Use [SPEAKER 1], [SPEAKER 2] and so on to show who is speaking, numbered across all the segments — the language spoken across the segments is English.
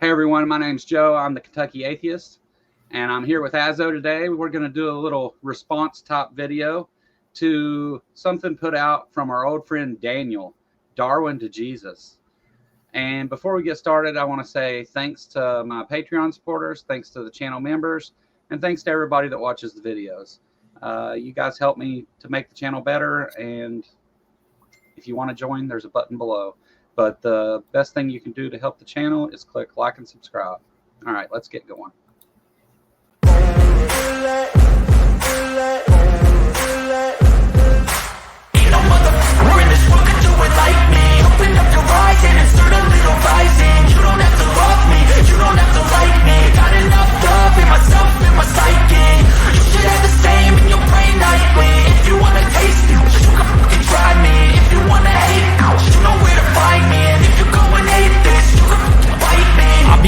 [SPEAKER 1] Hey everyone, my name's Joe. I'm the Kentucky Atheist, and I'm here with Azho today. We're going to do a little response type video to something put out from our old friend Daniel, Darwin to Jesus. And before we get started, I want to say thanks to my Patreon supporters, thanks to the channel members, and thanks to everybody that watches the videos. You guys help me to make the channel better, and if you want to join, there's a button below. But the best thing you can do to help the channel is click like and subscribe. All right, let's get going.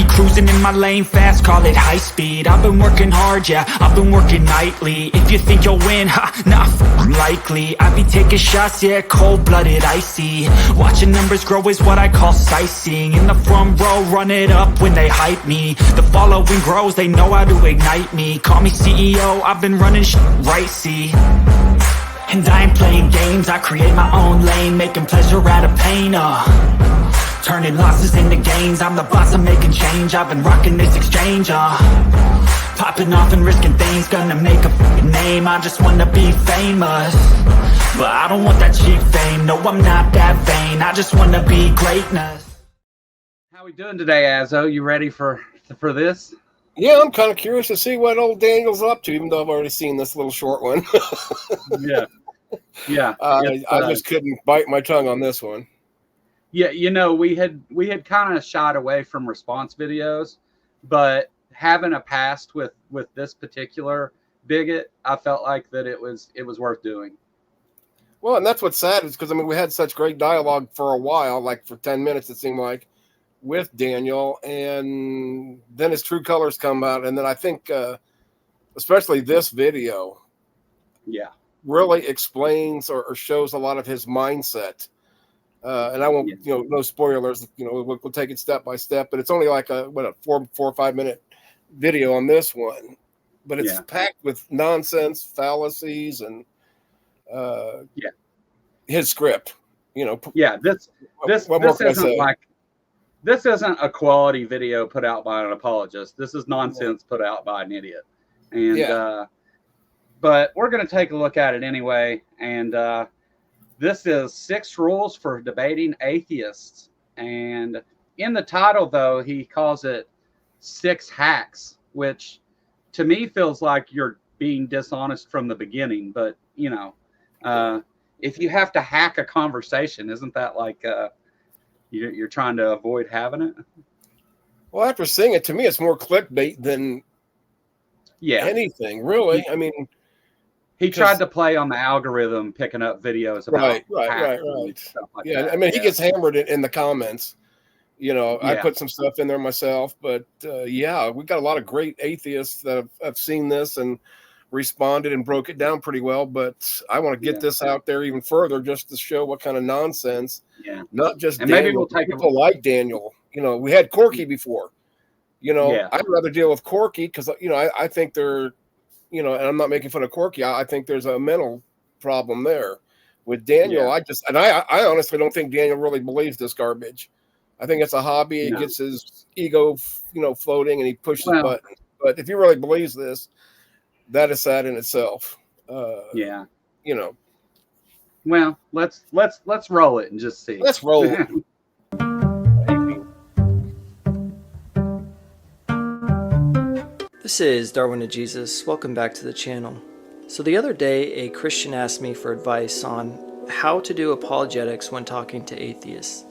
[SPEAKER 2] Cruising in my lane fast, call it high speed. I've been working hard, yeah, I've been working nightly. If you think you'll win, not likely. I be taking shots, yeah, cold-blooded, icy. Watching numbers grow is what I call sightseeing. In the front row, run it up when they hype me. The following grows, they know how to ignite me. Call me CEO, I've been running shit right, see. And I ain't playing games, I create my own lane, making pleasure out of pain, turning losses into gains. I'm the boss, I'm making change. I've been rocking this exchange, popping off and risking things. Gonna make a name, I just wanna be famous. But I don't want that cheap fame, no, I'm not that vain. I just wanna be greatness.
[SPEAKER 1] How we doing today, Azho? You ready for this?
[SPEAKER 3] Yeah, I'm kind of curious to see what old Daniel's up to, even though I've already seen this little short one.
[SPEAKER 1] Yeah.
[SPEAKER 3] I just couldn't bite my tongue on this one.
[SPEAKER 1] Yeah, you know, we had kind of shied away from response videos, but having a past with this particular bigot, I felt like that it was worth doing.
[SPEAKER 3] Well, and that's what's sad is because, I mean, we had such great dialogue for a while, like for 10 minutes, it seemed like, with Daniel, and then his true colors come out, and then I think, especially this video, really explains or shows a lot of his mindset. And I won't, no spoilers. We'll take it step by step. But it's only like a 4 or 5 minute video on this one, but it's packed with nonsense, fallacies, and his script.
[SPEAKER 1] This isn't a quality video put out by an apologist. This is nonsense put out by an idiot. And but we're going to take a look at it anyway. And this is 6 rules for debating atheists. And in the title, though, he calls it 6 hacks, which to me feels like you're being dishonest from the beginning. But, if you have to hack a conversation, isn't that like you're trying to avoid having it? Well,
[SPEAKER 3] after seeing it, to me, it's more clickbait than anything, really. I mean,
[SPEAKER 1] he tried to play on the algorithm, picking up videos about
[SPEAKER 3] right.
[SPEAKER 1] Stuff like
[SPEAKER 3] that.
[SPEAKER 1] I
[SPEAKER 3] mean, he gets hammered in the comments. I put some stuff in there myself, but we got a lot of great atheists that have seen this and responded and broke it down pretty well. But I want to get this out there even further, just to show what kind of nonsense. Not just
[SPEAKER 1] and
[SPEAKER 3] Daniel,
[SPEAKER 1] maybe we'll take
[SPEAKER 3] people like Daniel. We had Corky before. I'd rather deal with Corky because I think they're. And I'm not making fun of Corky. I think there's a mental problem there. With Daniel, I honestly don't think Daniel really believes this garbage. I think it's a hobby. He gets his ego, floating, and he pushes buttons. But if he really believes this, that is sad in itself.
[SPEAKER 1] Well, let's roll it and just see.
[SPEAKER 3] Let's roll it.
[SPEAKER 4] This is Darwin to Jesus. Welcome back to the channel. So the other day, a Christian asked me for advice on how to do apologetics when talking to atheists.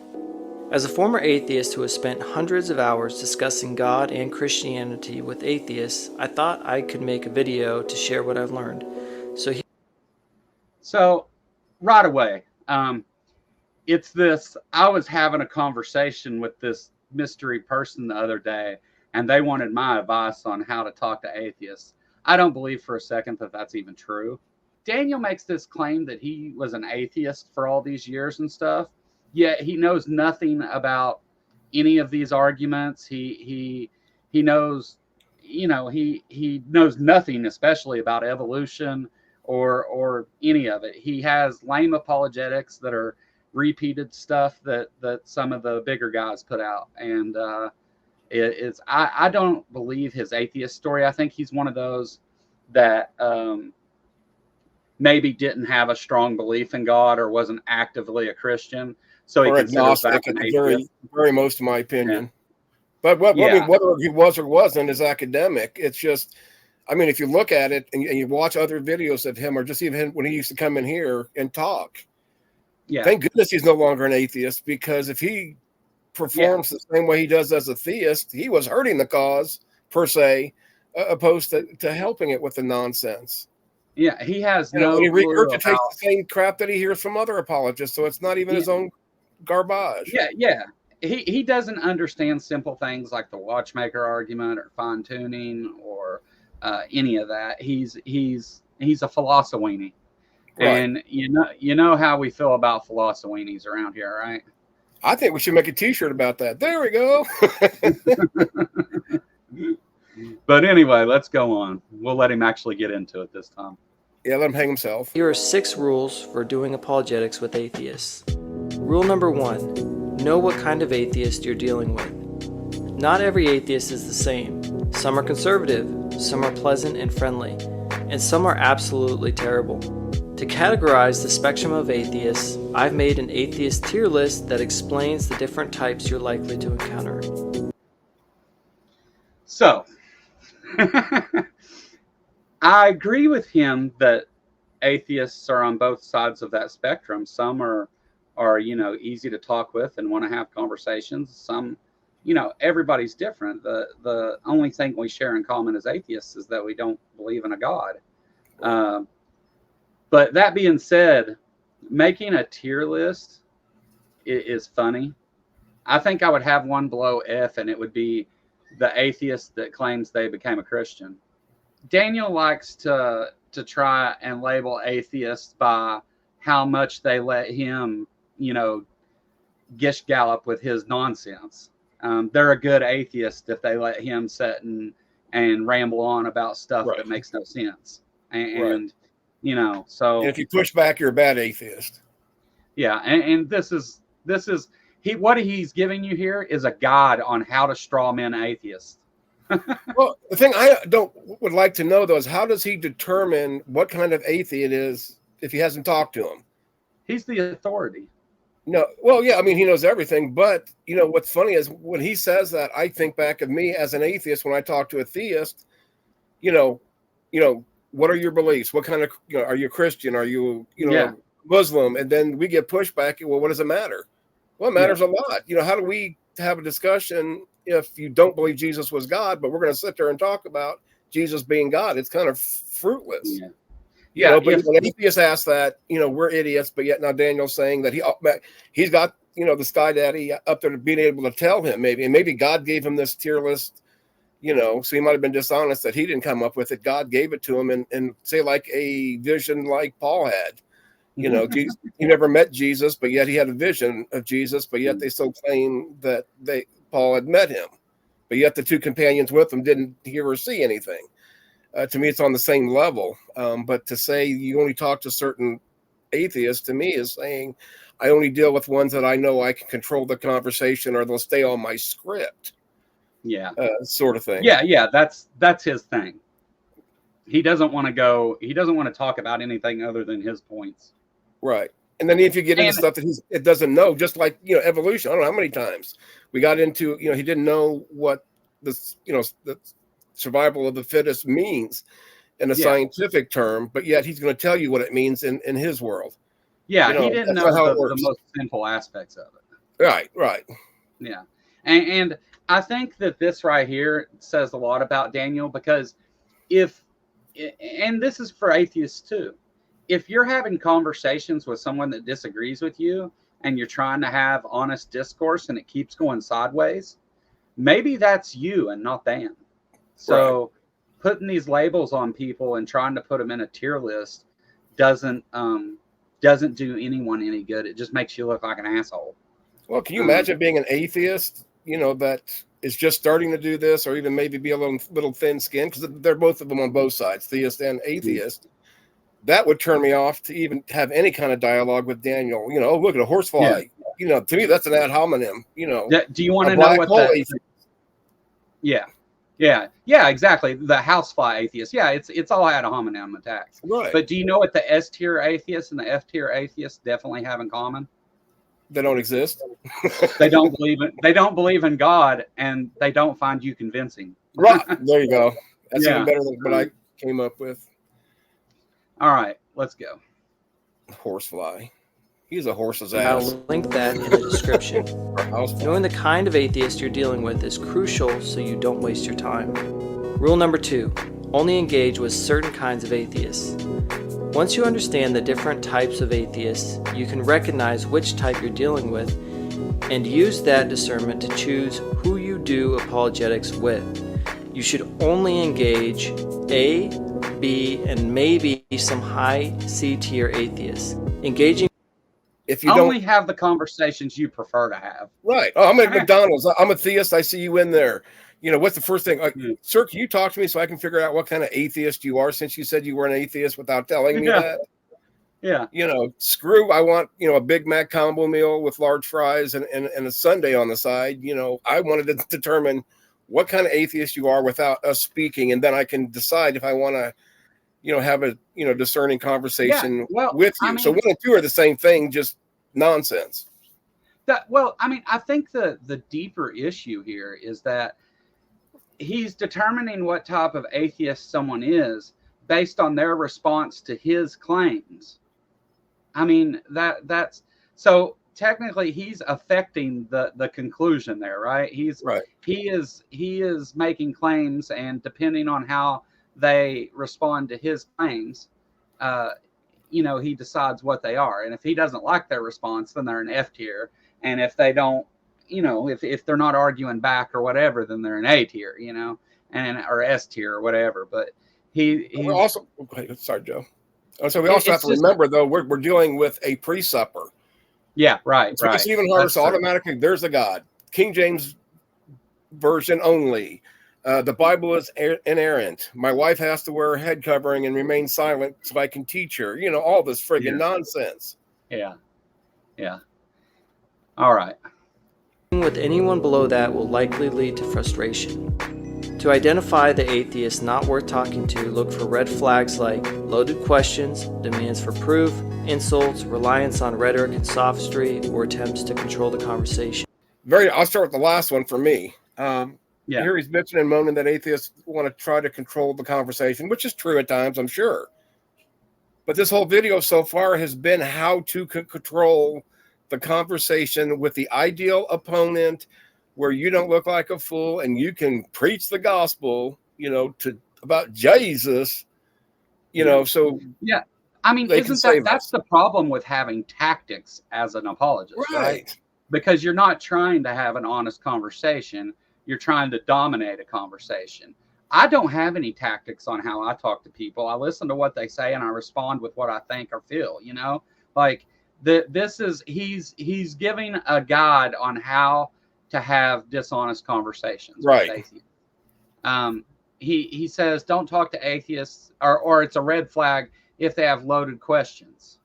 [SPEAKER 4] As a former atheist who has spent hundreds of hours discussing God and Christianity with atheists, I thought I could make a video to share what I've learned.
[SPEAKER 1] So right away, it's this, I was having a conversation with this mystery person the other day, and they wanted my advice on how to talk to atheists. I don't believe for a second that that's even true. Daniel makes this claim that he was an atheist for all these years and stuff, yet he knows nothing about any of these arguments. He knows, he knows nothing, especially about evolution or any of it. He has lame apologetics that are repeated stuff that some of the bigger guys put out, and I don't believe his atheist story. I think he's one of those that maybe didn't have a strong belief in God or wasn't actively a Christian, so he considers that an atheist.
[SPEAKER 3] Very most, in my opinion.
[SPEAKER 1] Yeah.
[SPEAKER 3] But I mean, whether he was or wasn't is academic. It's just, I mean, if you look at it and you watch other videos of him, or just even when he used to come in here and talk, thank goodness he's no longer an atheist, because if he performs the same way he does as a theist, he was hurting the cause per se, opposed to helping it with the nonsense.
[SPEAKER 1] Yeah, he has
[SPEAKER 3] he regurgitates the same crap that he hears from other apologists, so it's not even his own garbage.
[SPEAKER 1] Yeah. He doesn't understand simple things like the watchmaker argument or fine tuning or any of that. He's a philosophy-weenie. Right. And you know how we feel about philosophy-weenies around here, right?
[SPEAKER 3] I think we should make a T-shirt about that. There we go.
[SPEAKER 1] But anyway, let's go on. We'll let him actually get into it this time.
[SPEAKER 3] Yeah, let him hang himself.
[SPEAKER 4] Here are 6 rules for doing apologetics with atheists. Rule number 1, know what kind of atheist you're dealing with. Not every atheist is the same. Some are conservative, some are pleasant and friendly, and some are absolutely terrible. To categorize the spectrum of atheists, I've made an atheist tier list that explains the different types you're likely to encounter.
[SPEAKER 1] So, I agree with him that atheists are on both sides of that spectrum. Some are easy to talk with and want to have conversations. Some, everybody's different. The only thing we share in common as atheists is that we don't believe in a God. But that being said, making a tier list is funny. I think I would have one below F, and it would be the atheist that claims they became a Christian. Daniel likes to try and label atheists by how much they let him, gish gallop with his nonsense. They're a good atheist if they let him sit and ramble on about stuff that makes no sense. And so
[SPEAKER 3] if you push back, you're a bad atheist.
[SPEAKER 1] Yeah, and this is what he's giving you here is a guide on how to straw man atheists.
[SPEAKER 3] Well, the thing I would like to know, though, is how does he determine what kind of atheist it is if he hasn't talked to him?
[SPEAKER 1] He's the authority.
[SPEAKER 3] No, well, yeah, I mean, he knows everything, but what's funny is when he says that, I think back of me as an atheist when I talk to a theist. What are your beliefs? What kind of are you a Christian? Are you Muslim? And then we get pushback. Well, what does it matter? Well, it matters a lot. How do we have a discussion if you don't believe Jesus was God, but we're going to sit there and talk about Jesus being God? It's kind of fruitless. But when atheists ask that, we're idiots, but yet now Daniel's saying that he's got, the sky daddy up there to being able to tell him maybe God gave him this tier list, so he might have been dishonest that he didn't come up with it. God gave it to him and say like a vision like Paul had. He never met Jesus, but yet he had a vision of Jesus, but yet they still claim that Paul had met him, but yet the 2 companions with him didn't hear or see anything. To me, it's on the same level. But to say you only talk to certain atheists, to me, is saying I only deal with ones that I know I can control the conversation or they'll stay on my script.
[SPEAKER 1] Yeah.
[SPEAKER 3] Sort of thing.
[SPEAKER 1] Yeah. That's his thing. He doesn't want to talk about anything other than his points. Right.
[SPEAKER 3] And then if you get into stuff that it doesn't know, just like, evolution, I don't know how many times we got into, he didn't know what this, the survival of the fittest means in a scientific term, but yet he's going to tell you what it means in his world.
[SPEAKER 1] Yeah. He didn't know the most simple aspects of it.
[SPEAKER 3] Right.
[SPEAKER 1] Yeah. And I think that this right here says a lot about Daniel, because and this is for atheists too, if you're having conversations with someone that disagrees with you and you're trying to have honest discourse and it keeps going sideways, maybe that's you and not them. So putting these labels on people and trying to put them in a tier list doesn't do anyone any good. It just makes you look like an asshole.
[SPEAKER 3] Well, can you imagine being an atheist that is just starting to do this, or even maybe be a little thin-skinned, because they're both of them on both sides, theist and atheist. That would turn me off to even have any kind of dialogue with Daniel. Oh, look at a horsefly. To me, that's an ad hominem.
[SPEAKER 1] Do you want to know what that? Yeah, exactly. The housefly atheist. Yeah, it's all ad hominem attacks.
[SPEAKER 3] Right.
[SPEAKER 1] But do you know what the S tier atheists and the F tier atheists definitely have in common?
[SPEAKER 3] They don't exist.
[SPEAKER 1] They don't believe in God, and they don't find you convincing.
[SPEAKER 3] Right. There you go. That's even better than what I came up with.
[SPEAKER 1] All right, let's go.
[SPEAKER 3] Horsefly. He's a horse's ass.
[SPEAKER 4] I'll link that in the description. Knowing the kind of atheist you're dealing with is crucial so you don't waste your time. Rule number 2, only engage with certain kinds of atheists. Once you understand the different types of atheists, you can recognize which type you're dealing with and use that discernment to choose who you do apologetics with. You should only engage A, B, and maybe some high C tier atheists. Engaging
[SPEAKER 1] if you only have the conversations you prefer to have.
[SPEAKER 3] Right. Oh, I'm at McDonald's. I'm a theist. I see you in there. What's the first thing? Sir, can you talk to me so I can figure out what kind of atheist you are, since you said you were an atheist without telling me that?
[SPEAKER 1] Yeah.
[SPEAKER 3] Screw, I want, a Big Mac combo meal with large fries and a sundae on the side. I wanted to determine what kind of atheist you are without us speaking, and then I can decide if I want to, have a, discerning conversation with you. So 1 and 2 are the same thing, just nonsense.
[SPEAKER 1] I think the deeper issue here is that he's determining what type of atheist someone is based on their response to his claims. That's so technically he's affecting the conclusion there, right? He is making claims, and depending on how they respond to his claims, he decides what they are. And if he doesn't like their response, then they're an F tier. And if they don't, if they're not arguing back or whatever, then they're an A tier, or S tier or whatever. But he
[SPEAKER 3] also, sorry, Joe. So we also have to remember, though, we're dealing with a pre-supper.
[SPEAKER 1] Yeah, right.
[SPEAKER 3] So Stephen Harris automatically, there's a God. King James version only. The Bible is inerrant. My wife has to wear a head covering and remain silent so I can teach her. All this friggin' nonsense.
[SPEAKER 1] Yeah. All right.
[SPEAKER 4] With anyone below that will likely lead to frustration. To identify the atheist not worth talking to, look for red flags like loaded questions, demands for proof, insults, reliance on rhetoric and sophistry, or attempts to control the conversation.
[SPEAKER 3] I'll start with the last one for me. Here he's bitching and moaning that atheists want to try to control the conversation, which is true at times, I'm sure. But this whole video so far has been how to control the conversation with the ideal opponent, where you don't look like a fool and you can preach the gospel, about Jesus, so.
[SPEAKER 1] Yeah. That's the problem with having tactics as an apologist, right? Because you're not trying to have an honest conversation. You're trying to dominate a conversation. I don't have any tactics on how I talk to people. I listen to what they say and I respond with what I think or feel, he's giving a guide on how to have dishonest conversations.
[SPEAKER 3] Right.
[SPEAKER 1] With atheists. He says, don't talk to atheists, or it's a red flag if they have loaded questions.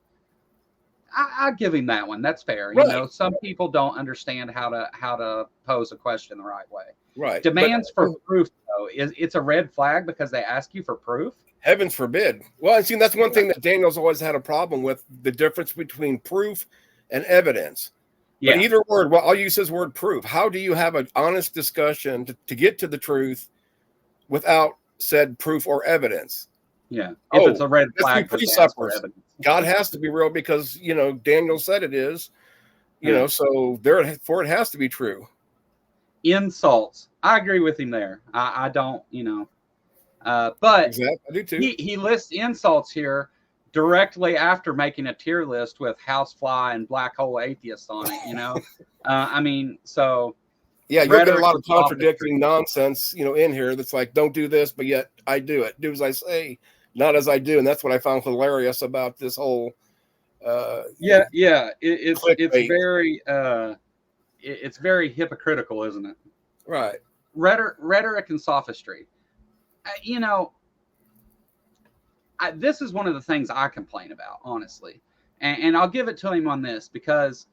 [SPEAKER 1] I give him that one. That's fair.
[SPEAKER 3] Right.
[SPEAKER 1] Some people don't understand how to pose a question the right way.
[SPEAKER 3] Right.
[SPEAKER 1] Demands for proof, though, it's a red flag because they ask you for proof.
[SPEAKER 3] Heavens forbid. Well, and see, that's one thing that Daniel's always had a problem with, the difference between proof and evidence. Yeah. But either word, I'll use his word proof. How do you have an honest discussion to get to the truth without said proof or evidence?
[SPEAKER 1] Yeah. If it's a red flag,
[SPEAKER 3] God has to be real because, Daniel said it is, so therefore it has to be true.
[SPEAKER 1] Insults. I agree with him there. I don't, but
[SPEAKER 3] exactly. I do too.
[SPEAKER 1] He lists insults here directly after making a tier list with housefly and black hole atheists on it, so.
[SPEAKER 3] Yeah, you'll get a lot of contradicting nonsense, in here that's like, don't do this, but yet I do it. Do as I say, not as I do. And that's what I found hilarious about this whole
[SPEAKER 1] it's very it's very hypocritical, isn't it?
[SPEAKER 3] Right.
[SPEAKER 1] Rhetoric and sophistry. This is one of the things I complain about, honestly. And I'll give it to him on this, because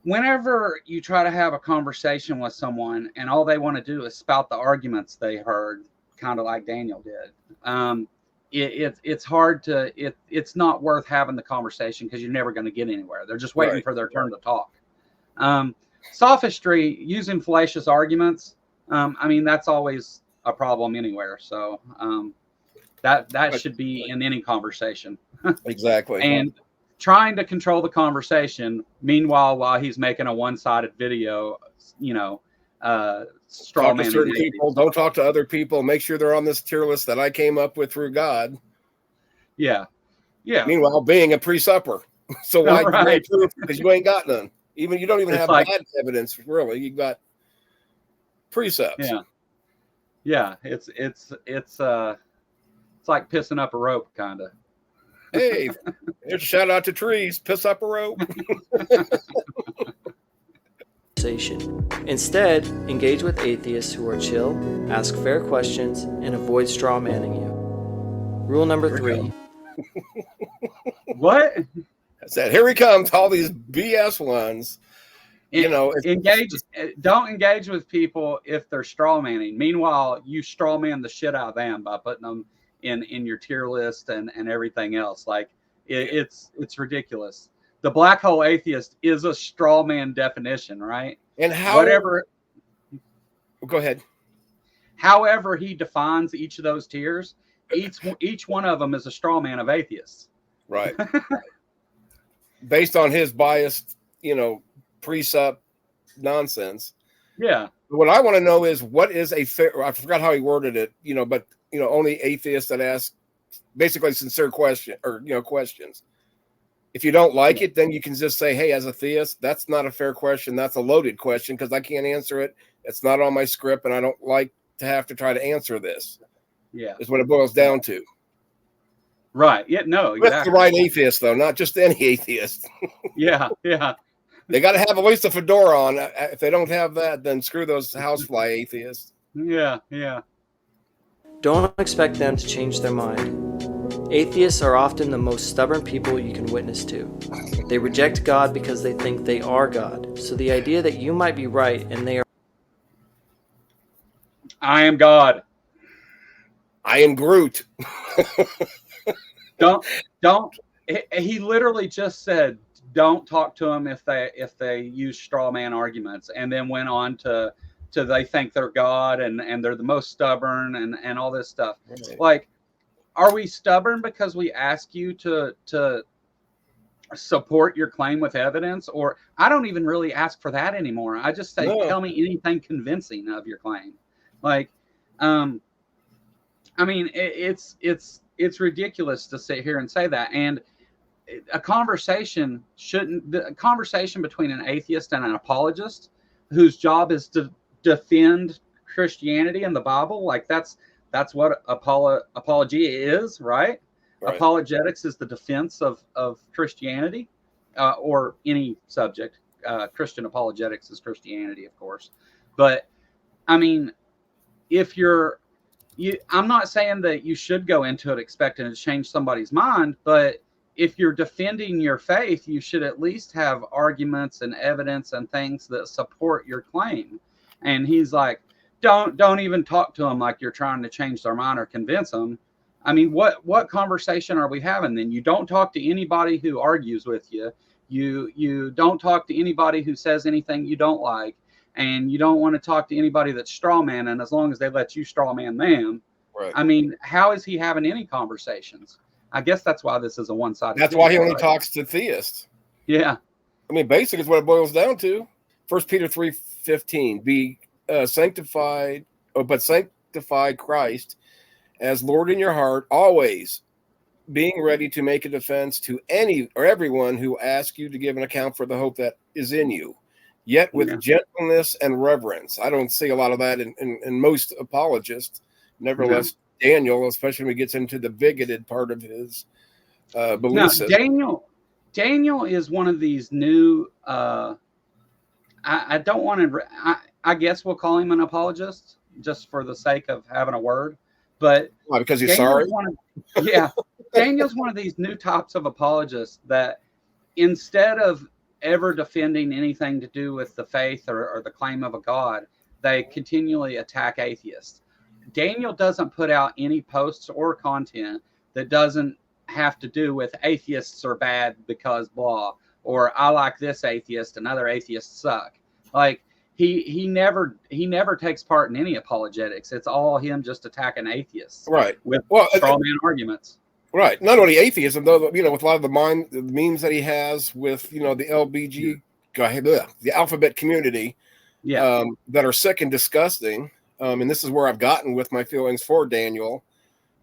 [SPEAKER 1] whenever you try to have a conversation with someone and all they want to do is spout the arguments they heard, kind of like Daniel did, it's hard to, it's not worth having the conversation, because you're never going to get anywhere. They're just waiting for their turn to talk. Sophistry, using fallacious arguments, I mean, that's always a problem anywhere. So that should be in any conversation.
[SPEAKER 3] Exactly.
[SPEAKER 1] And trying to control the conversation, meanwhile, while he's making a one-sided video, straw
[SPEAKER 3] talk to certain people, don't talk to other people, make sure they're on this tier list that I came up with through God.
[SPEAKER 1] Yeah.
[SPEAKER 3] Meanwhile, being a pre-supper. So why? Right. Because you ain't got none. Even you don't even have bad evidence, really. You got precepts.
[SPEAKER 1] Yeah. It's like pissing up a rope, kind of.
[SPEAKER 3] Hey, here's a shout out to trees. Piss up a rope.
[SPEAKER 4] Instead, engage with atheists who are chill, ask fair questions, and avoid straw manning you. Rule number 3.
[SPEAKER 1] What?
[SPEAKER 3] I said, here he comes, all these BS ones.
[SPEAKER 1] Don't engage with people if they're straw manning. Meanwhile, you straw man the shit out of them by putting them in your tier list and everything else. Like it's ridiculous. The black hole atheist is a straw man definition, right?
[SPEAKER 3] And go ahead.
[SPEAKER 1] However he defines each of those tiers, each one of them is a straw man of atheists.
[SPEAKER 3] Right. Based on his biased, precept nonsense.
[SPEAKER 1] Yeah.
[SPEAKER 3] What I want to know is, what is a fair, I forgot how he worded it, but only atheists that ask basically sincere questions. If you don't like it, then you can just say, hey, as a theist, that's not a fair question. That's a loaded question because I can't answer it. It's not on my script, and I don't like to have to try to answer this.
[SPEAKER 1] Yeah.
[SPEAKER 3] Is what it boils down to.
[SPEAKER 1] Right. Yeah, no, exactly.
[SPEAKER 3] With the right atheist, though, not just any atheist.
[SPEAKER 1] Yeah.
[SPEAKER 3] They got to have at least a fedora on. If they don't have that, then screw those housefly atheists.
[SPEAKER 1] Yeah.
[SPEAKER 4] Don't expect them to change their mind. Atheists are often the most stubborn people you can witness to. They reject God because they think they are God. So the idea that you might be right and they are...
[SPEAKER 1] I am God.
[SPEAKER 3] I am Groot.
[SPEAKER 1] Don't. He literally just said, don't talk to them if they use straw man arguments, and then went on to they think they're God and they're the most stubborn and all this stuff. Right. Like, are we stubborn because we ask you to support your claim with evidence? Or I don't even really ask for that anymore. I just say, tell me anything convincing of your claim. Like, I mean, it's ridiculous to sit here and say that. And a conversation between an atheist and an apologist whose job is to defend Christianity and the Bible, like that's what apologia is, right? Apologetics is the defense of Christianity, or any subject. Christian apologetics is Christianity, of course. But I mean, if I'm not saying that you should go into it expecting to change somebody's mind, but if you're defending your faith, you should at least have arguments and evidence and things that support your claim. And he's like, don't even talk to them like you're trying to change their mind or convince them. I mean, what conversation are we having then? You don't talk to anybody who argues with you. You don't talk to anybody who says anything you don't like. And you don't want to talk to anybody that's straw man. And as long as they let you straw man them, right. I mean, how is he having any conversations? I guess that's why this is a one-sided.
[SPEAKER 3] That's why he only talks to theists.
[SPEAKER 1] Yeah.
[SPEAKER 3] I mean, basically, is what it boils down to. 1 Peter 3:15, be sanctified, but sanctify Christ as Lord in your heart, always being ready to make a defense to any or everyone who asks you to give an account for the hope that is in you, yet with gentleness and reverence. I don't see a lot of that in most apologists. Nevertheless, Daniel, especially when he gets into the bigoted part of his belief system.
[SPEAKER 1] Daniel is one of these new I don't want to. I guess we'll call him an apologist just for the sake of having a word. But
[SPEAKER 3] Why, because he's
[SPEAKER 1] Daniel's
[SPEAKER 3] sorry?
[SPEAKER 1] one of, yeah, Daniel's one of these new types of apologists that instead of ever defending anything to do with the faith or the claim of a God, they continually attack atheists. Daniel doesn't put out any posts or content that doesn't have to do with atheists are bad because blah, or I like this atheist and other atheists suck. Like he never takes part in any apologetics. It's all him just attacking atheists,
[SPEAKER 3] Right.
[SPEAKER 1] with
[SPEAKER 3] Well,
[SPEAKER 1] straw man arguments.
[SPEAKER 3] right. Not only atheism, though, with a lot of the memes that he has with, the LBG, the alphabet community,
[SPEAKER 1] Yeah.
[SPEAKER 3] that are sick and disgusting. And this is where I've gotten with my feelings for Daniel,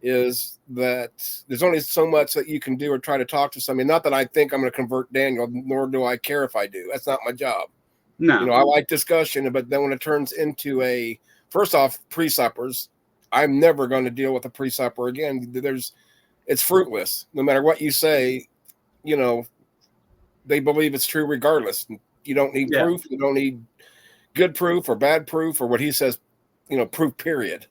[SPEAKER 3] is that there's only so much that you can do or try to talk to somebody. Not that I think I'm going to convert Daniel, nor do I care if I do. That's not my job.
[SPEAKER 1] No.
[SPEAKER 3] I like discussion, but then when it turns into first off, pre-suppers, I'm never going to deal with a pre-supper again. It's fruitless. No matter what you say, they believe it's true regardless. You don't need proof. You don't need good proof or bad proof or what he says, proof, period.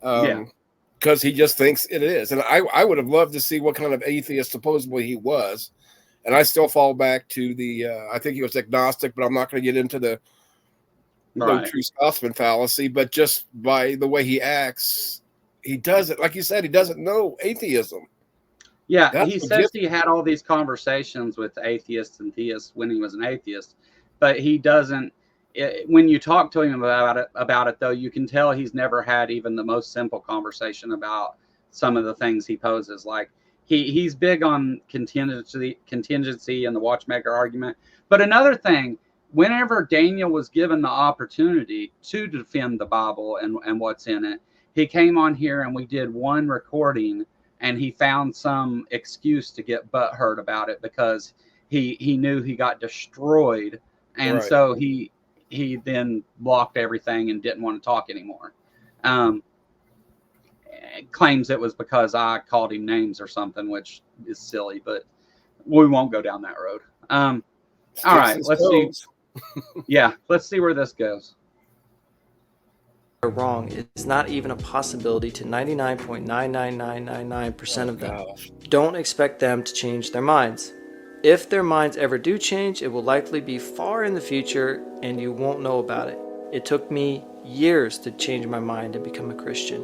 [SPEAKER 3] Because he just thinks it is. And I would have loved to see what kind of atheist supposedly he was. And I still fall back to I think he was agnostic, but I'm not going to get into the no true Scotsman fallacy. But just by the way he acts, he doesn't, like you said, he doesn't know atheism.
[SPEAKER 1] Yeah, he says he had all these conversations with atheists and theists when he was an atheist, but he doesn't. When you talk to him about it, though, you can tell he's never had even the most simple conversation about some of the things he poses. Like he's big on contingency and the watchmaker argument. But another thing, whenever Daniel was given the opportunity to defend the Bible and what's in it, he came on here and we did one recording, and he found some excuse to get butthurt about it because he knew he got destroyed, and so he then blocked everything and didn't want to talk anymore. Claims it was because I called him names or something, which is silly, but we won't go down that road. All right, let's see. Yeah, let's see where this goes.
[SPEAKER 4] Wrong is not even a possibility to 99.99999% of them. Don't expect them to change their minds. If their minds ever do change, it will likely be far in the future and you won't know about it. It took me years to change my mind and become a Christian.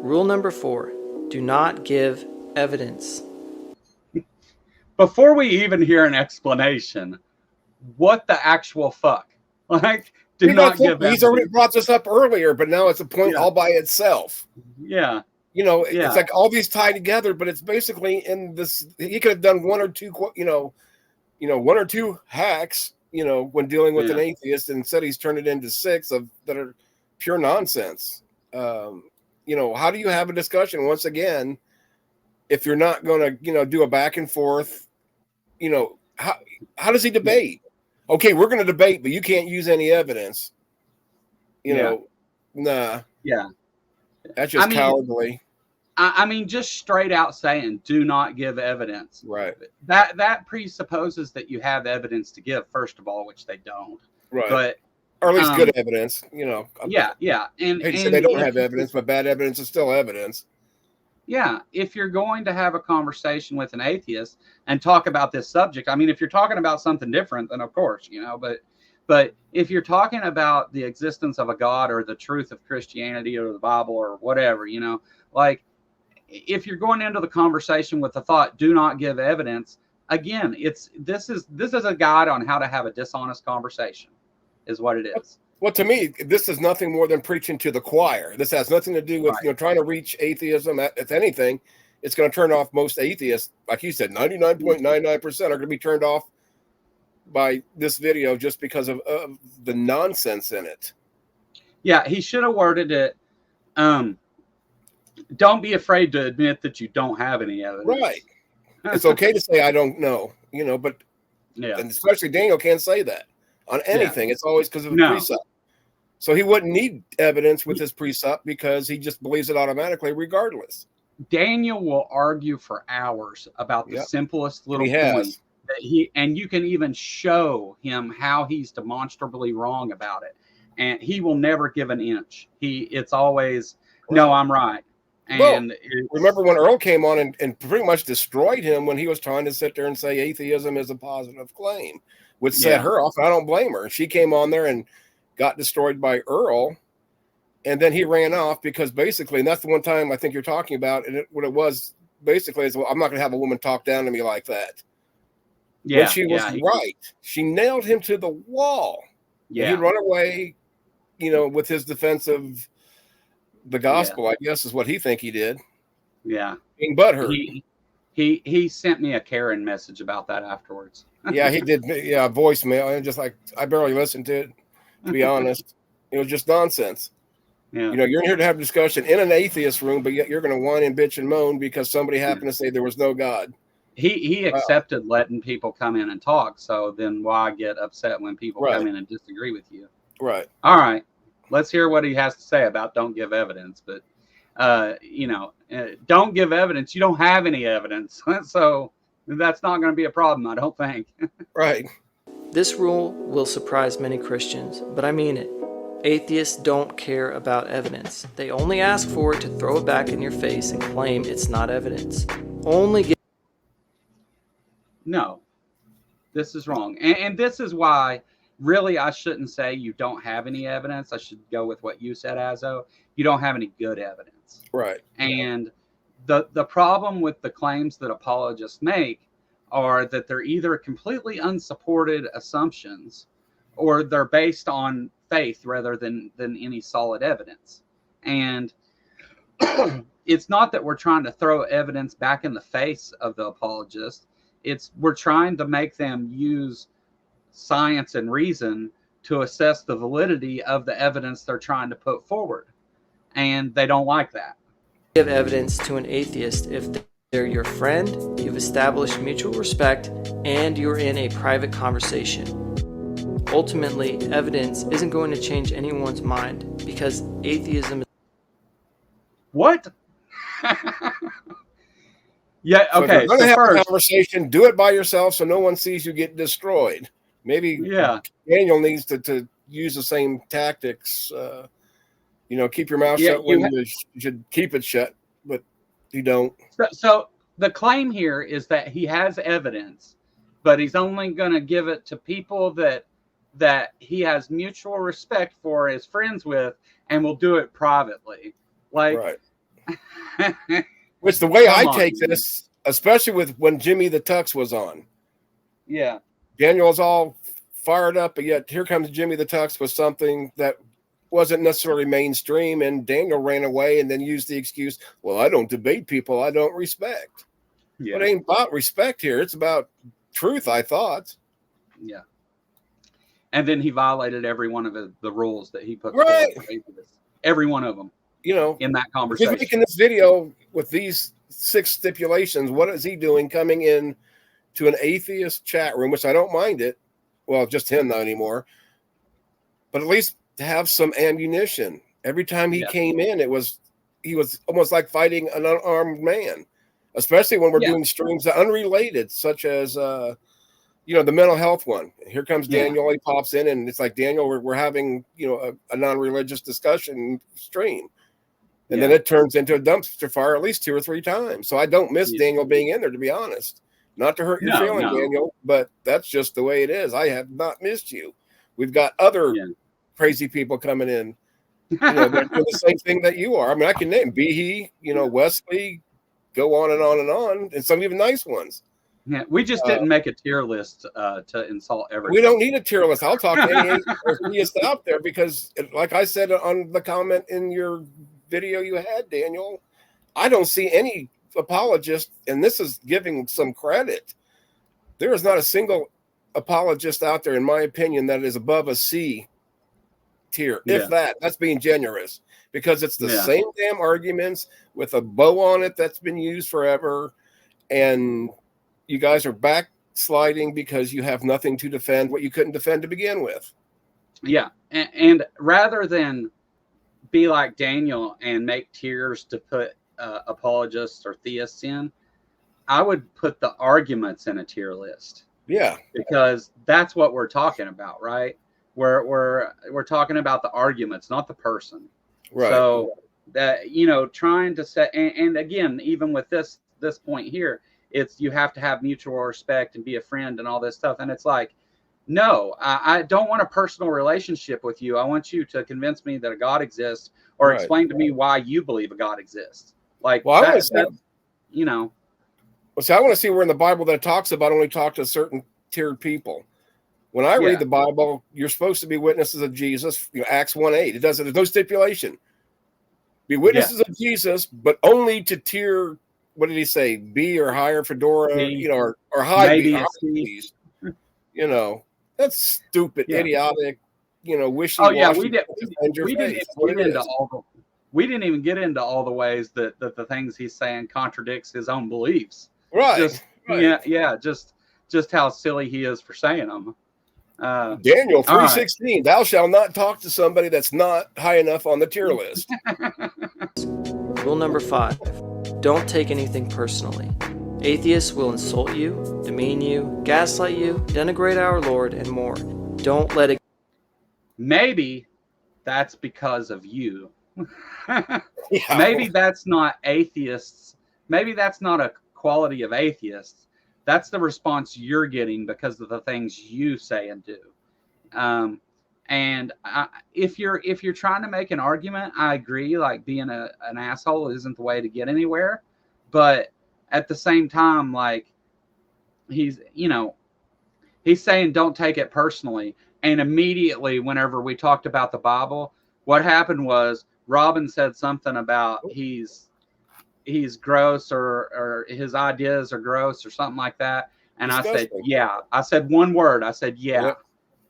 [SPEAKER 4] Rule number 4, do not give evidence.
[SPEAKER 1] Before we even hear an explanation, what the actual fuck? Like, do not give evidence.
[SPEAKER 3] He's already brought this up earlier, but now it's a point all by itself.
[SPEAKER 1] Yeah.
[SPEAKER 3] It's like all these tie together, but it's basically in this. He could have done one or two, one or two hacks, when dealing with an atheist, and instead he's turned it into 6 that are pure nonsense. How do you have a discussion once again if you're not going to, do a back and forth? How does he debate? Okay, we're going to debate, but you can't use any evidence. Nah.
[SPEAKER 1] Yeah.
[SPEAKER 3] That's just cowardly.
[SPEAKER 1] I mean, just straight out saying, do not give evidence.
[SPEAKER 3] Right.
[SPEAKER 1] That presupposes that you have evidence to give, first of all, which they don't.
[SPEAKER 3] Right.
[SPEAKER 1] But
[SPEAKER 3] or at least good evidence,
[SPEAKER 1] Yeah.
[SPEAKER 3] And they don't have evidence, but bad evidence is still evidence.
[SPEAKER 1] Yeah. If you're going to have a conversation with an atheist and talk about this subject, I mean, if you're talking about something different, then of course, but if you're talking about the existence of a God or the truth of Christianity or the Bible or whatever, like if you're going into the conversation with the thought, do not give evidence, again, this is a guide on how to have a dishonest conversation, is what it is.
[SPEAKER 3] Well, to me, this is nothing more than preaching to the choir. This has nothing to do with trying to reach atheism. If anything, it's going to turn off most atheists. Like you said, 99.99% are going to be turned off by this video just because of the nonsense in it.
[SPEAKER 1] Yeah, he should have worded it. Don't be afraid to admit that you don't have any evidence.
[SPEAKER 3] Right. It's okay to say I don't know, but and especially Daniel can't say that on anything. It's always because of a precept. So he wouldn't need evidence with his precept because he just believes it automatically regardless.
[SPEAKER 1] Daniel will argue for hours about the simplest little point and you can even show him how he's demonstrably wrong about it, and he will never give an inch. It's always no, I'm right. And
[SPEAKER 3] remember when Earl came on and pretty much destroyed him when he was trying to sit there and say atheism is a positive claim, which set her off. I don't blame her. She came on there and got destroyed by Earl, and then he ran off because basically, and that's the one time I think you're talking about, and what it was basically is, well, I'm not going to have a woman talk down to me like that. Yeah, when she was right. She nailed him to the wall. Yeah, he'd run away, with his defense of the gospel, I guess is what he think he did.
[SPEAKER 1] Yeah.
[SPEAKER 3] Being butthurt.
[SPEAKER 1] He sent me a Karen message about that afterwards.
[SPEAKER 3] Yeah, he did. Yeah, voicemail. And just like, I barely listened to it, to be honest. It was just nonsense. Yeah. You're here to have a discussion in an atheist room, but yet you're going to whine and bitch and moan because somebody happened to say there was no God.
[SPEAKER 1] He accepted letting people come in and talk. So then why get upset when people come in and disagree with you?
[SPEAKER 3] Right.
[SPEAKER 1] All right. Let's hear what he has to say about don't give evidence. But, don't give evidence. You don't have any evidence. So that's not going to be a problem, I don't think.
[SPEAKER 3] Right.
[SPEAKER 4] This rule will surprise many Christians, but I mean it. Atheists don't care about evidence. They only ask for it to throw it back in your face and claim it's not evidence.
[SPEAKER 1] No, this is wrong. And this is why really I shouldn't say you don't have any evidence. I should go with what you said, Azho. You don't have any good evidence.
[SPEAKER 3] Right.
[SPEAKER 1] And the problem with the claims that apologists make are that they're either completely unsupported assumptions or they're based on faith rather than any solid evidence. And it's not that we're trying to throw evidence back in the face of the apologist. We're trying to make them use science and reason to assess the validity of the evidence they're trying to put forward. And they don't like that.
[SPEAKER 4] Give evidence to an atheist if they're your friend, you've established mutual respect, and you're in a private conversation. Ultimately, evidence isn't going to change anyone's mind because atheism is...
[SPEAKER 1] What? Yeah,
[SPEAKER 3] so
[SPEAKER 1] okay.
[SPEAKER 3] If you're going to have a conversation, do it by yourself so no one sees you get destroyed. Maybe Daniel needs to use the same tactics. Keep your mouth shut when you should keep it shut, but you don't.
[SPEAKER 1] So the claim here is that he has evidence, but he's only going to give it to people that he has mutual respect for, is friends with, and will do it privately. Like,
[SPEAKER 3] right. Which the way I take this, especially with when Jimmy the Tux was on.
[SPEAKER 1] Yeah.
[SPEAKER 3] Daniel's all fired up, but yet here comes Jimmy the Tux with something that wasn't necessarily mainstream, and Daniel ran away and then used the excuse, well, I don't debate people I don't respect. Yeah. It ain't about respect here. It's about truth, I thought.
[SPEAKER 1] Yeah. And then he violated every one of the rules that he put
[SPEAKER 3] forward.
[SPEAKER 1] Every one of them. In that conversation.
[SPEAKER 3] He's making this video with these 6 stipulations. What is he doing coming in to an atheist chat room, which I don't mind it. Well, just him not anymore. But at least to have some ammunition. Every time he came in, he was almost like fighting an unarmed man, especially when we're doing streams that are unrelated, such as the mental health one. Here comes Daniel. He pops in, and it's like, Daniel, we're having a non-religious discussion stream. And then it turns into a dumpster fire at least 2 or 3 times. So I don't miss Daniel being in there, to be honest. Not to hurt your feeling, Daniel, but that's just the way it is. I have not missed you. We've got other crazy people coming in. They're doing the same thing that you are. I mean, I can name Behe, Wesley, go on and on and on, and some even nice ones.
[SPEAKER 1] Yeah, we just didn't make a tier list to insult everyone.
[SPEAKER 3] We don't need a tier list. I'll talk to any atheist out there because, like I said on the comment in your video you had, Daniel, I don't see any apologist, and this is giving some credit. There is not a single apologist out there, in my opinion, that is above a C tier. If that's being generous, because it's the same damn arguments with a bow on it that's been used forever, and you guys are backsliding because you have nothing to defend what you couldn't defend to begin with.
[SPEAKER 1] Yeah, and rather than be like Daniel and make tiers to put apologists or theists in, I would put the arguments in a tier list.
[SPEAKER 3] Yeah.
[SPEAKER 1] Because that's what we're talking about, right? We're talking about the arguments, not the person.
[SPEAKER 3] Right.
[SPEAKER 1] So that, trying to set, and again, even with this point here, it's, you have to have mutual respect and be a friend and all this stuff. And it's like, no, I don't want a personal relationship with you. I want you to convince me that a God exists, or
[SPEAKER 3] Right.
[SPEAKER 1] explain to me why you believe a God exists. Like,
[SPEAKER 3] well,
[SPEAKER 1] that,
[SPEAKER 3] Well, see, I want to see where in the Bible that it talks about only talk to certain tiered people. When I read the Bible, you're supposed to be witnesses of Jesus. Acts 1:8. It does it. There's no stipulation. Be witnesses of Jesus, but only to tier. What did he say? B or higher fedora, or high
[SPEAKER 1] maybe
[SPEAKER 3] B. That's stupid, idiotic. Wishy-washy.
[SPEAKER 1] Oh yeah, we didn't even get into all the ways that the things he's saying contradicts his own beliefs.
[SPEAKER 3] Right.
[SPEAKER 1] Yeah. Just how silly he is for saying them.
[SPEAKER 3] Daniel 3:16. Right. Thou shalt not talk to somebody that's not high enough on the tier list.
[SPEAKER 4] Rule number 5. Don't take anything personally. Atheists will insult you, demean you, gaslight you, denigrate our Lord, and more. Don't let it.
[SPEAKER 1] Maybe that's because of you. Maybe that's not atheists. Maybe that's not a quality of atheists. That's the response you're getting because of the things you say and do. If you're trying to make an argument, I agree. Like, being an asshole isn't the way to get anywhere. But at the same time, like, he's saying don't take it personally. And immediately, whenever we talked about the Bible, what happened was Robin said something about he's gross, or his ideas are gross, or something like that. And disgusting. I said, yeah. I said one word. I said, yeah. Yep.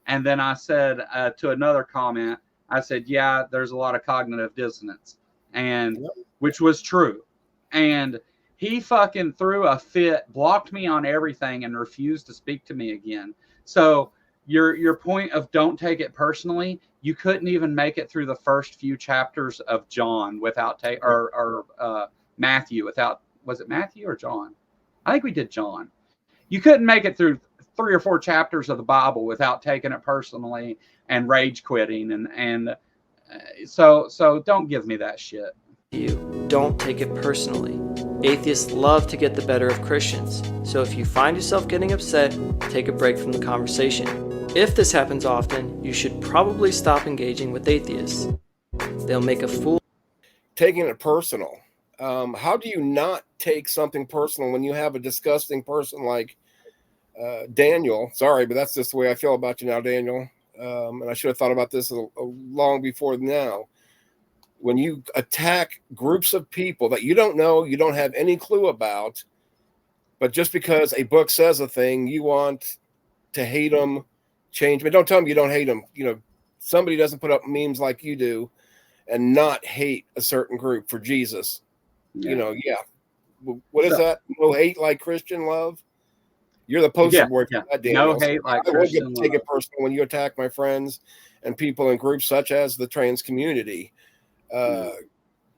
[SPEAKER 1] And then I said to another comment, I said, yeah, there's a lot of cognitive dissonance, and which was true. And he fucking threw a fit, blocked me on everything, and refused to speak to me again. So your point of don't take it personally, you couldn't even make it through the first few chapters of John without Matthew without, was it Matthew or John? I think we did John. You couldn't make it through 3 or 4 chapters of the Bible without taking it personally and rage quitting, and so don't give me that shit.
[SPEAKER 4] You don't take it personally. Atheists love to get the better of Christians, so if you find yourself getting upset, take a break from the conversation. If this happens often, you should probably stop engaging with atheists. They'll make a fool.
[SPEAKER 3] Taking it personal. How do you not take something personal when you have a disgusting person like Daniel? Sorry, but that's just the way I feel about you now, Daniel. And I should have thought about this long before now. When you attack groups of people that you don't know, you don't have any clue about, but just because a book says a thing, you want to hate them, change. But don't tell them you don't hate them. Somebody doesn't put up memes like you do and not hate a certain group for Jesus. Yeah. What is that? No hate like Christian love? You're the poster boy for that, Daniel.
[SPEAKER 1] No hate like Christian love. I
[SPEAKER 3] take it personal when you attack my friends and people in groups such as the trans community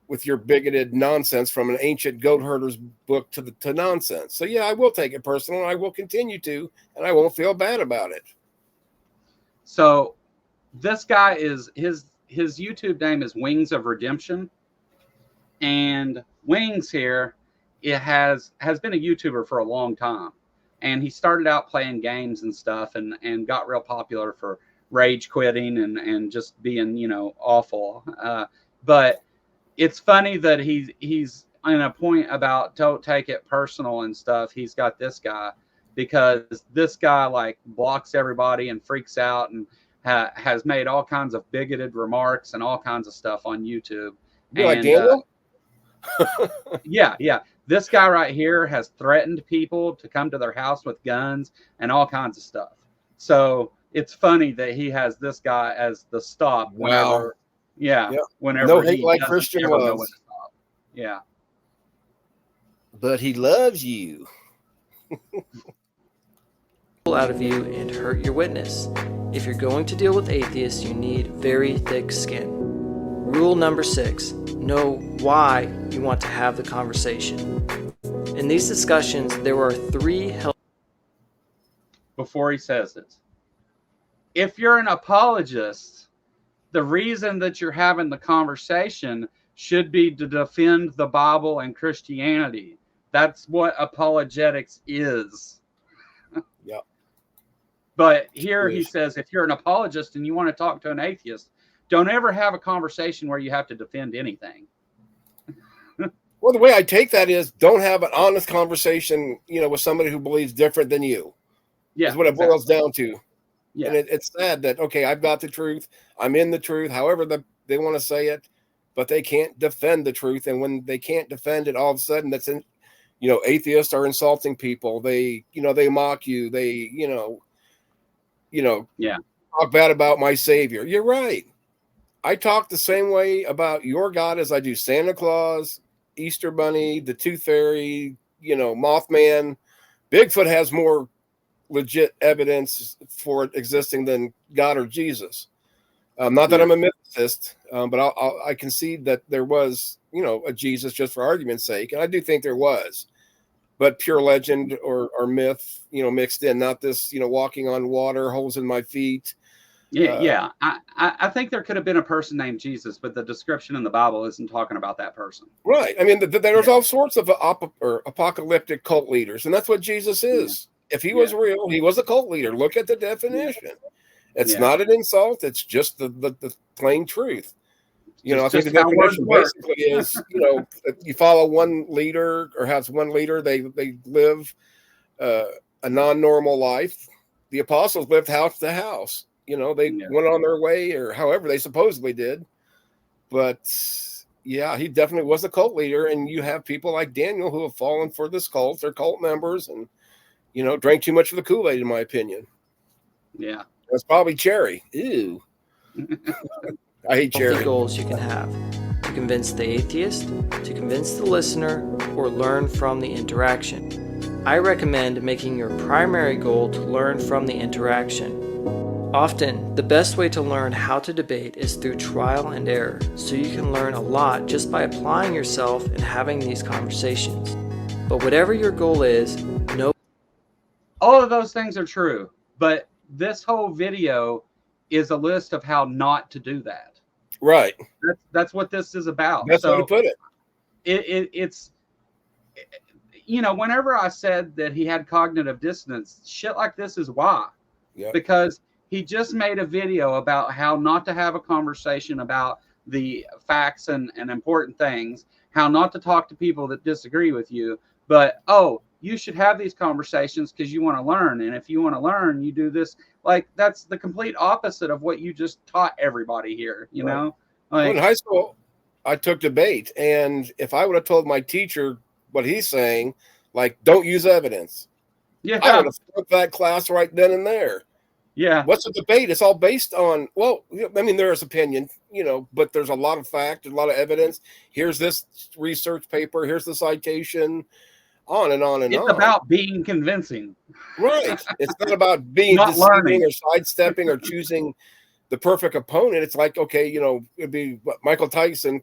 [SPEAKER 3] with your bigoted nonsense from an ancient goat herder's book to nonsense. So yeah, I will take it personal, and I will continue to, and I won't feel bad about it.
[SPEAKER 1] So this guy is his YouTube name is Wings of Redemption, and Wings here, it has been a YouTuber for a long time, and he started out playing games and stuff, and got real popular for rage quitting and just being awful. But it's funny that he's in a point about don't take it personal and stuff. He's got this guy, because this guy like blocks everybody and freaks out and has made all kinds of bigoted remarks and all kinds of stuff on YouTube.
[SPEAKER 3] You like Daniel?
[SPEAKER 1] Yeah. This guy right here has threatened people to come to their house with guns and all kinds of stuff. So it's funny that he has this guy as the stop.
[SPEAKER 3] Wow.
[SPEAKER 1] Whenever
[SPEAKER 3] no hate like Christian love.
[SPEAKER 1] Yeah.
[SPEAKER 3] But he loves you.
[SPEAKER 4] Out of you and hurt your witness. If you're going to deal with atheists, you need very thick skin. Rule number 6. Know why you want to have the conversation. In these discussions, there are 3
[SPEAKER 1] before he says it. If you're an apologist, the reason that you're having the conversation should be to defend the Bible and Christianity. That's what apologetics is.
[SPEAKER 3] Yeah.
[SPEAKER 1] But here he says, if you're an apologist and you want to talk to an atheist, don't ever have a conversation where you have to defend anything.
[SPEAKER 3] Well, the way I take that is don't have an honest conversation, with somebody who believes different than you. Yeah, is what it boils down to. Yeah. And it's sad that, okay, I've got the truth. I'm in the truth, however they want to say it, but they can't defend the truth. And when they can't defend it, all of a sudden that's in, atheists are insulting people. They, they mock you. They, talk bad about my Savior. You're right. I talk the same way about your God as I do Santa Claus, Easter Bunny, the Tooth Fairy, Mothman. Bigfoot has more legit evidence for it existing than God or Jesus. Not that I'm a mythicist, but I concede that there was, a Jesus just for argument's sake. And I do think there was, but pure legend or myth, mixed in, not this, walking on water, holes in my feet.
[SPEAKER 1] Yeah. I think there could have been a person named Jesus, but the description in the Bible isn't talking about that person.
[SPEAKER 3] Right. I mean, there's all sorts of apocalyptic cult leaders, and that's what Jesus is. Yeah. If he was real, he was a cult leader. Look at the definition. It's not an insult. It's just the plain truth. I think the definition basically is, you follow one leader or has one leader, they live a non-normal life. The apostles lived house to house. They went on their way or however they supposedly did. But yeah, he definitely was a cult leader. And you have people like Daniel who have fallen for this cult. They're cult members and, drank too much of the Kool-Aid, in my opinion.
[SPEAKER 1] Yeah.
[SPEAKER 3] That's probably cherry. Ew. I hate cherry.
[SPEAKER 4] The goals you can have: to convince the atheist, to convince the listener, or learn from the interaction. I recommend making your primary goal to learn from the interaction. Often, the best way to learn how to debate is through trial and error, so you can learn a lot just by applying yourself and having these conversations. But whatever your goal is,
[SPEAKER 1] all of those things are true, but this whole video is a list of how not to do that.
[SPEAKER 3] Right.
[SPEAKER 1] That's what this is about.
[SPEAKER 3] That's how to put it.
[SPEAKER 1] It's whenever I said that he had cognitive dissonance, shit like this is why. Yeah. Because he just made a video about how not to have a conversation about the facts and important things, how not to talk to people that disagree with you, but you should have these conversations because you want to learn. And if you want to learn, you do this. Like, that's the complete opposite of what you just taught everybody here, know? Like,
[SPEAKER 3] in high school, I took debate. And if I would have told my teacher what he's saying, like, don't use evidence, I would have took that class right then and there.
[SPEAKER 1] Yeah.
[SPEAKER 3] What's a debate? It's all based on, there's opinion, but there's a lot of fact, a lot of evidence. Here's this research paper. Here's the citation. On and on and on.
[SPEAKER 1] It's about being convincing.
[SPEAKER 3] Right. It's not about being
[SPEAKER 1] not
[SPEAKER 3] deceiving
[SPEAKER 1] learning
[SPEAKER 3] or sidestepping or choosing the perfect opponent. It's like, okay, it'd be Michael Tyson.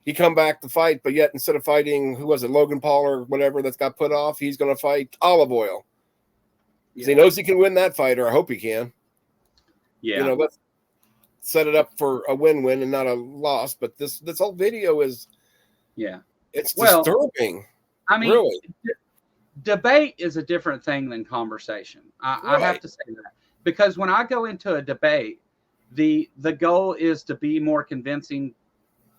[SPEAKER 3] He come back to fight, but yet instead of fighting, who was it, Logan Paul or whatever that's got put off, he's going to fight Olive Oil. He knows he can win that fight, or I hope he can.
[SPEAKER 1] Yeah.
[SPEAKER 3] Let's set it up for a win-win and not a loss. But this whole video is, it's disturbing.
[SPEAKER 1] I mean,
[SPEAKER 3] really?
[SPEAKER 1] Debate is a different thing than conversation. I have to say that, because when I go into a debate, the goal is to be more convincing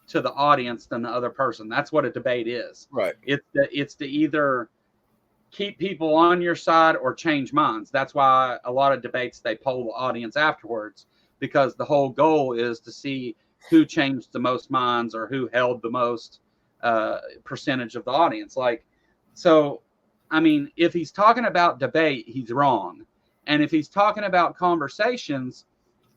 [SPEAKER 1] to the audience than the other person. That's what a debate is.
[SPEAKER 3] Right.
[SPEAKER 1] It's to either keep people on your side or change minds. That's why a lot of debates, they poll the audience afterwards, because the whole goal is to see who changed the most minds or who held the most percentage of the audience. So I mean, if he's talking about debate, he's wrong, and if he's talking about conversations,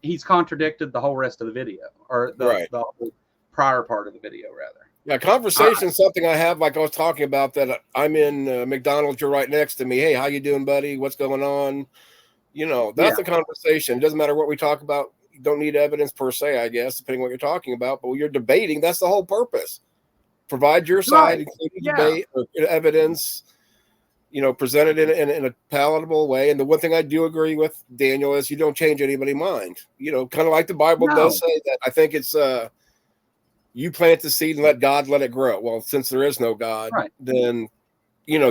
[SPEAKER 1] he's contradicted the whole rest of the video, or the whole prior part of the video, rather.
[SPEAKER 3] Yeah, conversation is something I have, like I was talking about, that I'm in McDonald's, you're right next to me. Hey, how you doing, buddy? What's going on? That's a conversation. It doesn't matter what we talk about. You don't need evidence per se, I guess, depending on what you're talking about. But when you're debating, that's the whole purpose. Provide your side, including debate or evidence. presented in a palatable way. And the one thing I do agree with Daniel is you don't change anybody's mind. Kind of like the Bible does say that. I think it's you plant the seed and let God let it grow. Well, since there is no God, then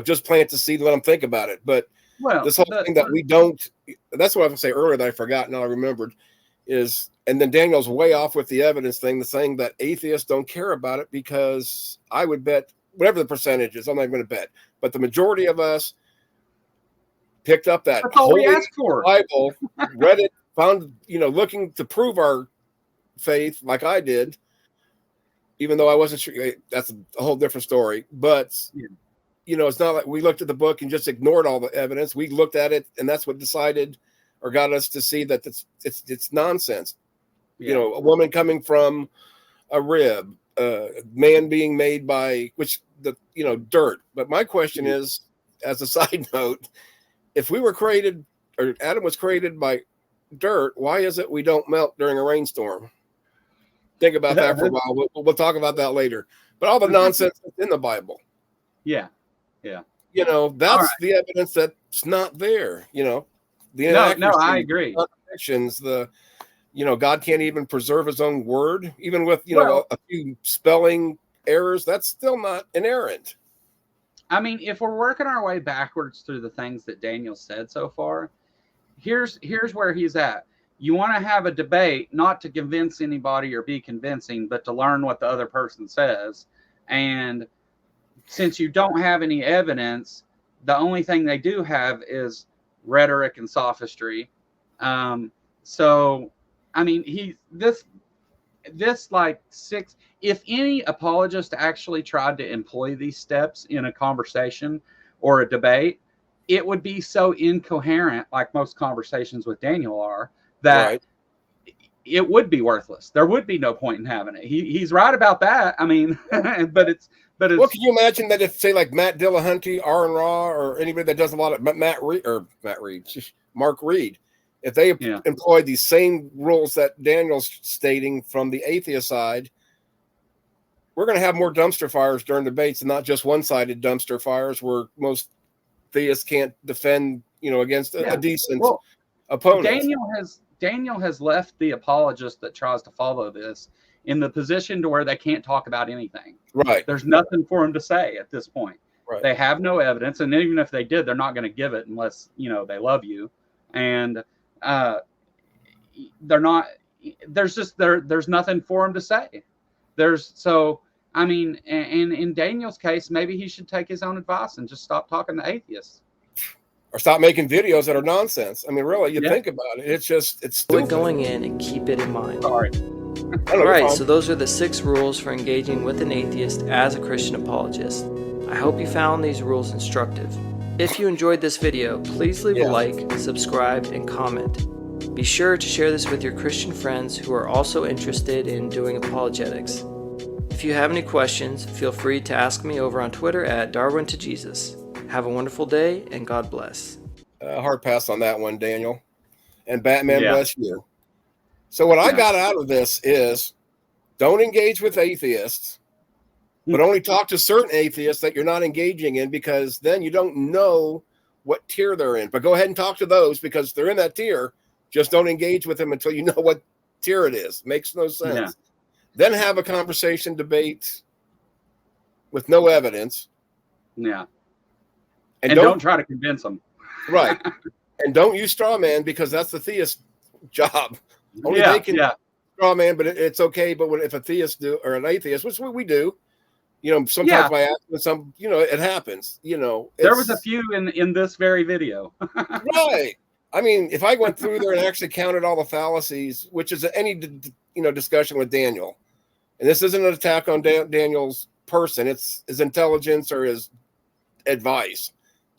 [SPEAKER 3] just plant the seed and let them think about it. But this whole thing that we don't, that's what I was going to say earlier that I forgot, now I remembered, is, and then Daniel's way off with the evidence thing, the saying that atheists don't care about it, because I would bet, whatever the percentage is, I'm not going to bet, but the majority of us picked up that
[SPEAKER 1] Holy
[SPEAKER 3] Bible, read it, found, looking to prove our faith like I did, even though I wasn't sure. That's a whole different story. But, it's not like we looked at the book and just ignored all the evidence. We looked at it, and that's what decided or got us to see that it's nonsense. A woman coming from a rib, man being made by dirt. But my question is, as a side note, if we were created, or Adam was created by dirt, why is it we don't melt during a rainstorm? Think about that for a while. We'll talk about that later. But all the nonsense that's in the Bible.
[SPEAKER 1] Yeah.
[SPEAKER 3] That's the evidence that's not there. The
[SPEAKER 1] I agree.
[SPEAKER 3] Contradictions, God can't even preserve his own word, even with a few spelling errors. That's still not inerrant.
[SPEAKER 1] I mean, if we're working our way backwards through the things that Daniel said so far, here's where he's at. You want to have a debate, not to convince anybody or be convincing, but to learn what the other person says. And since you don't have any evidence, the only thing they do have is rhetoric and sophistry. So, I mean, if any apologist actually tried to employ these steps in a conversation or a debate, it would be so incoherent, like most conversations with Daniel are, that it would be worthless. There would be no point in having it. He's right about that. I mean, but it's. Well,
[SPEAKER 3] can you imagine that if, say, like Matt Dillahunty, Aaron Raw, or anybody that does a lot of Mark Reed, if they employed these same rules that Daniel's stating from the atheist side, we're going to have more dumpster fires during debates, and not just one-sided dumpster fires where most theists can't defend, against a decent opponent.
[SPEAKER 1] Daniel has left the apologist that tries to follow this in the position to where they can't talk about anything.
[SPEAKER 3] Right.
[SPEAKER 1] There's nothing for them to say at this point.
[SPEAKER 3] Right.
[SPEAKER 1] They have no evidence, and even if they did, they're not going to give it unless they love you. And they're not. There's nothing for them to say. And in Daniel's case, maybe he should take his own advice and just stop talking to atheists.
[SPEAKER 3] Or stop making videos that are nonsense. I mean, really, you think about it. It's stupid.
[SPEAKER 4] Quit going in and keep it in mind.
[SPEAKER 1] Sorry.
[SPEAKER 4] All right, so those are the 6 rules for engaging with an atheist as a Christian apologist. I hope you found these rules instructive. If you enjoyed this video, please leave a like, subscribe, and comment. Be sure to share this with your Christian friends who are also interested in doing apologetics. If you have any questions, feel free to ask me over on Twitter at Darwin2Jesus. Have a wonderful day, and God bless.
[SPEAKER 3] Hard pass on that one, Daniel. And Batman bless you. So what I got out of this is, don't engage with atheists, but only talk to certain atheists that you're not engaging in, because then you don't know what tier they're in. But go ahead and talk to those, because they're in that tier. Just don't engage with them until you know what tier it is. Makes no sense. Yeah. Then have a conversation, debate with no evidence.
[SPEAKER 1] Yeah. And don't try to convince them.
[SPEAKER 3] Right. And don't use straw man, because that's the theist job. Only they can straw man, but it's okay. But if a theist do, or an atheist, which we do, sometimes by accident, it happens.
[SPEAKER 1] There was a few in this very video.
[SPEAKER 3] Right. I mean, if I went through there and actually counted all the fallacies, which is any discussion with Daniel, and this isn't an attack on Daniel's person, it's his intelligence or his advice.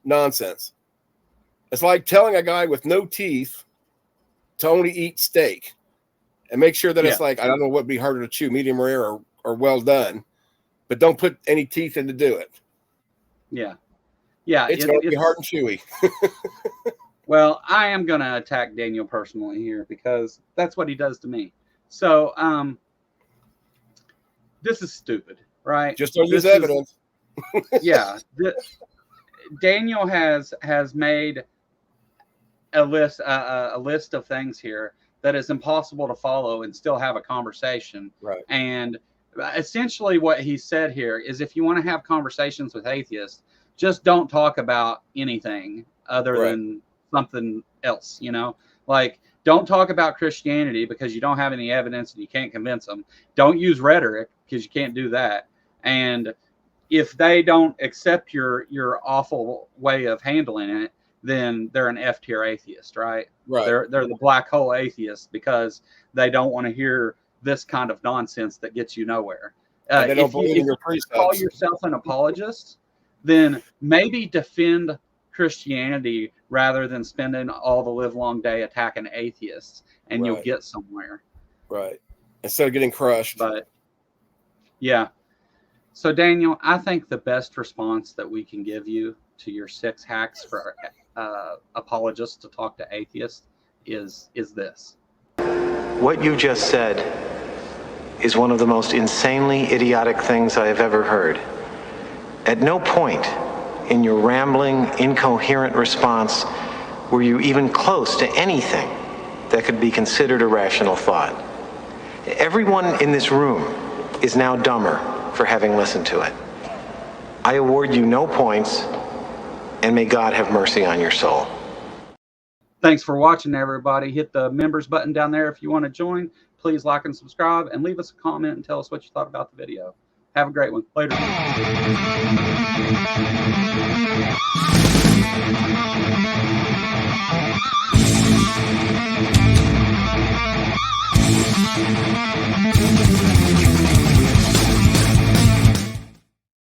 [SPEAKER 3] Nonsense. It's like telling a guy with no teeth to only eat steak, and make sure that it's like, I don't know what would be harder to chew, medium rare or well done, but don't put any teeth in to do it. Yeah. It's going to be hard and chewy.
[SPEAKER 1] Well, I am going to attack Daniel personally here, because that's what he does to me. So, this is stupid, right?
[SPEAKER 3] Just don't use evidence.
[SPEAKER 1] Daniel has made a list of things here that is impossible to follow and still have a conversation.
[SPEAKER 3] Right.
[SPEAKER 1] And essentially what he said here is, if you want to have conversations with atheists, just don't talk about anything other than something else, you know, like don't talk about Christianity because you don't have any evidence and you can't convince them. Don't use rhetoric because you can't do that. And if they don't accept your awful way of handling it, then they're an F-tier atheist, right?
[SPEAKER 3] Right.
[SPEAKER 1] They're the black hole atheist because they don't want to hear this kind of nonsense that gets you nowhere.
[SPEAKER 3] They don't believe in your
[SPEAKER 1] if you call yourself an apologist, then maybe defend Christianity rather than spending all the livelong day attacking atheists, and you'll get somewhere.
[SPEAKER 3] Right. Instead of getting crushed.
[SPEAKER 1] But yeah. So Daniel, I think the best response that we can give you to your 6 hacks for apologists to talk to atheists is this.
[SPEAKER 5] What you just said is one of the most insanely idiotic things I have ever heard. At no point in your rambling, incoherent response were you even close to anything that could be considered a rational thought. Everyone in this room is now dumber for having listened to it. I award you no points, and may God have mercy on your soul.
[SPEAKER 1] Thanks for watching, everybody. Hit the members button down there if you want to join. Please like and subscribe, and leave us a comment and tell us what you thought about the video. Have a great one. Later.